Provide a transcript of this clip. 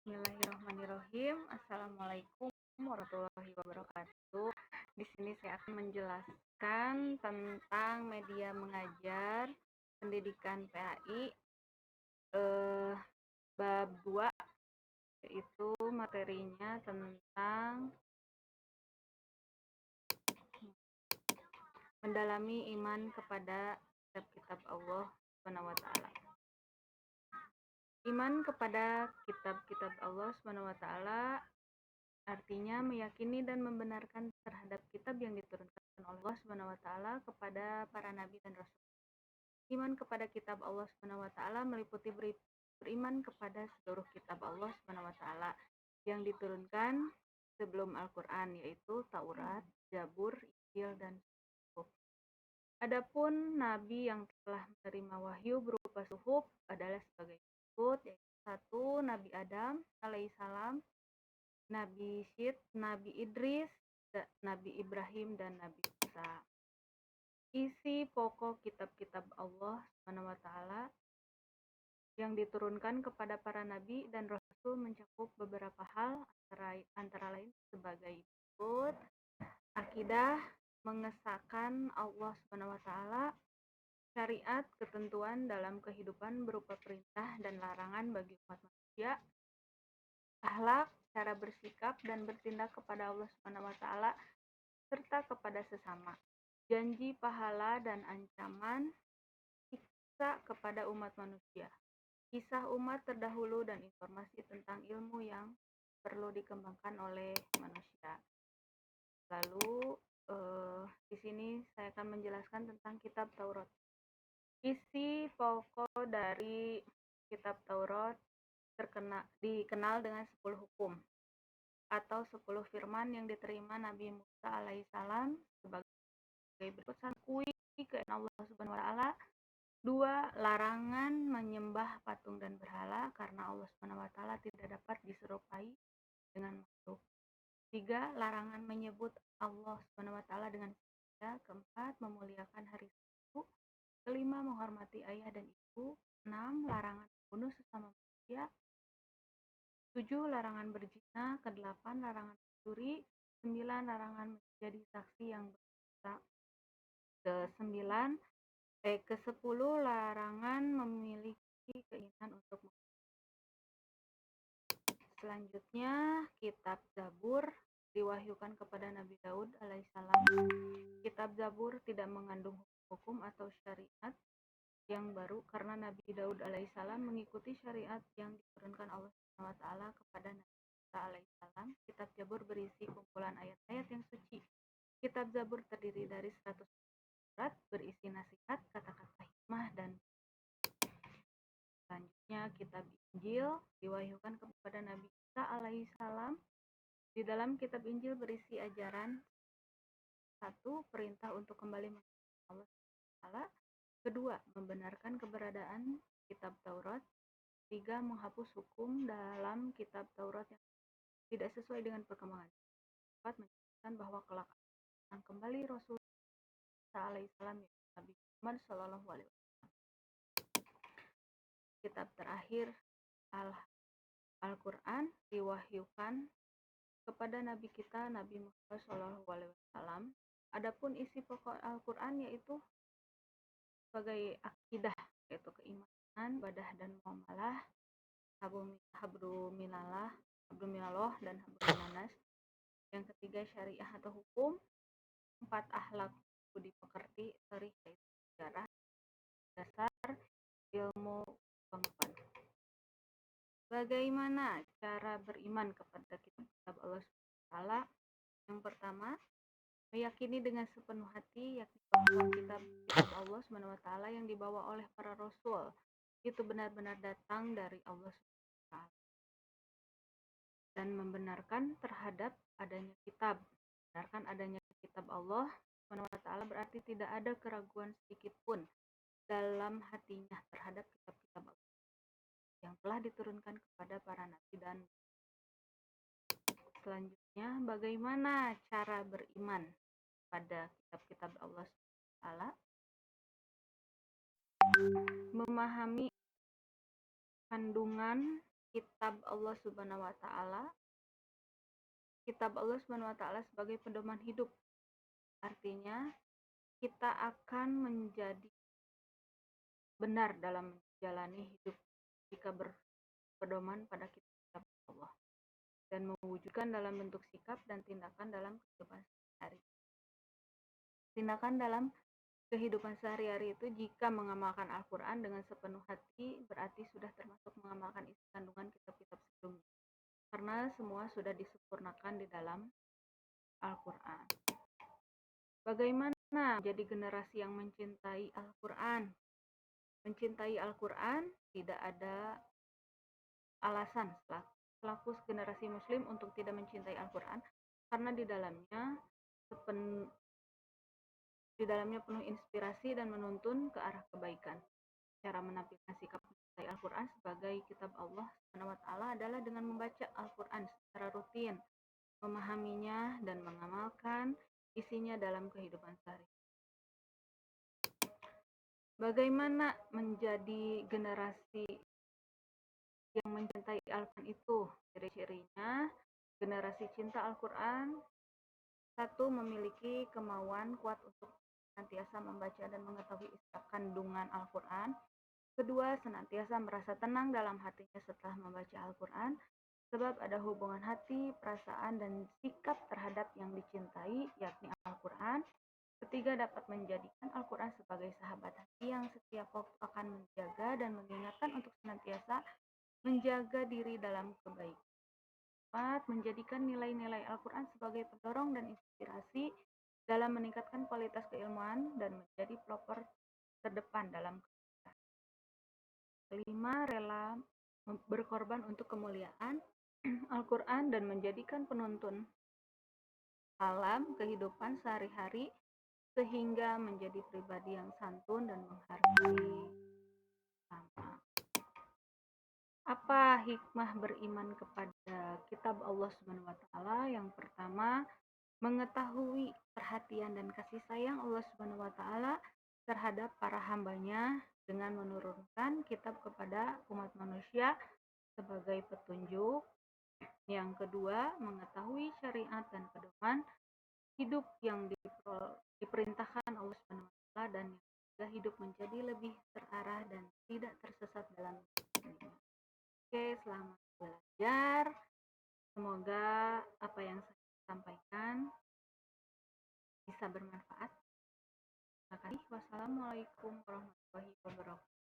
Bismillahirrahmanirrahim. Assalamualaikum warahmatullahi wabarakatuh. Di sini saya akan menjelaskan tentang media mengajar pendidikan PAI bab 2, yaitu materinya tentang mendalami iman kepada kitab-kitab Allah Subhanahu wa taala. Iman kepada kitab-kitab Allah Subhanahu wa taala artinya meyakini dan membenarkan terhadap kitab yang diturunkan oleh Allah Subhanahu wa taala kepada para nabi dan rasul. Iman kepada kitab Allah Subhanahu wa taala meliputi beriman kepada seluruh kitab Allah Subhanahu wa taala yang diturunkan sebelum Al-Qur'an, yaitu Taurat, Zabur, Injil, dan Suhuf. Adapun nabi yang telah menerima wahyu berupa suhuf adalah sebagai berikut, yaitu 1. Nabi Adam alaihissalam, Nabi Syed, Nabi Idris, Nabi Ibrahim, dan Nabi Musa. Isi pokok kitab-kitab Allah Subhanahu wa taala yang diturunkan kepada para nabi dan rasul mencakup beberapa hal, antara lain sebagai berikut: akidah, mengesahkan Allah Subhanahu wa taala, syariat, ketentuan dalam kehidupan berupa perintah dan larangan bagi umat manusia, akhlak, cara bersikap dan bertindak kepada Allah Subhanahu wa taala serta kepada sesama, janji pahala dan ancaman siksa kepada umat manusia, kisah umat terdahulu dan informasi tentang ilmu yang perlu dikembangkan oleh manusia. Lalu di sini saya akan menjelaskan tentang kitab Taurat. Isi pokok dari kitab Taurat dikenal dengan 10 hukum atau 10 firman yang diterima Nabi Musa alaihissalam sebagai berikut: 1. Akui keesaan Allah Subhanahu wa taala. 2. Larangan menyembah patung dan berhala karena Allah Subhanahu wa taala tidak dapat diserupai dengan makhluk. 3. Larangan menyebut Allah Subhanahu wa taala dengan sisa. 4. Memuliakan hari Sabtu. 5. Menghormati ayah dan ibu. 6. Larangan membunuh sesama manusia. 7. Larangan berzina. 8. Larangan mencuri. 9. Larangan menjadi saksi yang berdosa. Ke-10 larangan memiliki keinginan untuk. Selanjutnya, kitab Zabur diwahyukan kepada Nabi Daud alaihissalam. Kitab Zabur tidak mengandung hukum atau syariat yang baru karena Nabi Daud alaihissalam mengikuti syariat yang diturunkan Allah Subhanahu wa taala kepada Nabi Musa alaihissalam. Kitab Zabur berisi kumpulan ayat-ayat yang suci. Kitab Zabur terdiri dari 100 surat, berisi nasihat, kata-kata hikmah, dan selanjutnya kitab Injil diwahyukan kepada Nabi Isa alaihissalam. Di dalam kitab Injil berisi ajaran: 1. Perintah untuk kembali mengenal Allah Ta'ala. 2. Membenarkan keberadaan kitab Taurat. 3. Menghapus hukum dalam kitab Taurat yang tidak sesuai dengan perkembangan. 4. Menjelaskan bahwa kelak akan kembali Rasul alaihissalam, Nabi Muhammad sallallahu alaihi wasallam. Kitab terakhir Al-Quran diwahyukan kepada Nabi kita Nabi Muhammad sallallahu alaihi wasallam. Adapun isi pokok Al-Quran yaitu sebagai akidah, yaitu keimanan, ibadah dan muamalah, hablum minallah dan hablum minanas. Yang ketiga, syariah atau hukum. 4. Akhlak, budi pekerti, tarikh, yaitu sejarah, dasar ilmu pengetahuan. Bagaimana cara beriman kepada kitab Allah SWT? Yang pertama, meyakini dengan sepenuh hati yakni bahwa kitab Allah SWT yang dibawa oleh para rasul itu benar-benar datang dari Allah SWT, dan membenarkan terhadap adanya kitab. Benarkan adanya kitab Allah SWT berarti tidak ada keraguan sedikit pun dalam hatinya terhadap kitab-kitab Allah yang telah diturunkan kepada para nabi. Dan selanjutnya, bagaimana cara beriman pada kitab-kitab Allah SWT? Memahami kandungan kitab Allah Subhanahu wa taala, sebagai pedoman hidup. Artinya, kita akan menjadi benar dalam menjalani hidup jika berpedoman pada kitab Allah dan mewujudkan dalam bentuk sikap dan tindakan dalam kehidupan sehari-hari. Tindakan dalam kehidupan sehari-hari itu jika mengamalkan Al-Quran dengan sepenuh hati berarti sudah termasuk mengamalkan isi kandungan kitab-kitab sebelumnya. Karena semua sudah disempurnakan di dalam Al-Quran. Bagaimana menjadi generasi yang mencintai Al-Quran? Mencintai Al-Quran tidak ada alasan selaku generasi Muslim untuk tidak mencintai Al-Quran, karena di dalamnya penuh inspirasi dan menuntun ke arah kebaikan. Cara menampilkan sikap mencintai Al-Quran sebagai kitab Allah SWT adalah dengan membaca Al-Quran secara rutin, memahaminya dan mengamalkan isinya dalam kehidupan sehari. Bagaimana menjadi generasi yang mencintai Al-Quran itu? Ciri-cirinya, generasi cinta Al-Quran, satu, memiliki kemauan kuat untuk senantiasa membaca dan mengetahui isi kandungan Al-Quran. Kedua, senantiasa merasa tenang dalam hatinya setelah membaca Al-Quran, sebab ada hubungan hati, perasaan, dan sikap terhadap yang dicintai, yakni Al-Quran. Ketiga, dapat menjadikan Al-Quran sebagai sahabat hati yang setiap waktu akan menjaga dan mengingatkan untuk senantiasa menjaga diri dalam kebaikan. 4. Menjadikan nilai-nilai Al-Quran sebagai pendorong dan inspirasi dalam meningkatkan kualitas keilmuan dan menjadi pelopor terdepan dalam kebaikan. 5. Rela berkorban untuk kemuliaan Al-Quran dan menjadikan penuntun alam kehidupan sehari-hari sehingga menjadi pribadi yang santun dan menghargai sama. Apa hikmah beriman kepada kitab Allah Subhanahu wa taala? Yang pertama, mengetahui perhatian dan kasih sayang Allah Subhanahu wa taala terhadap para hambanya dengan menurunkan kitab kepada umat manusia sebagai petunjuk. Yang kedua, mengetahui syariat dan pedoman hidup yang diperintahkan Allah Subhanahu wa taala dan yang juga hidup menjadi lebih terarah dan tidak tersesat dalam dunia. Oke, selamat belajar. Semoga apa yang saya sampaikan bisa bermanfaat. Terima kasih. Wassalamualaikum warahmatullahi wabarakatuh.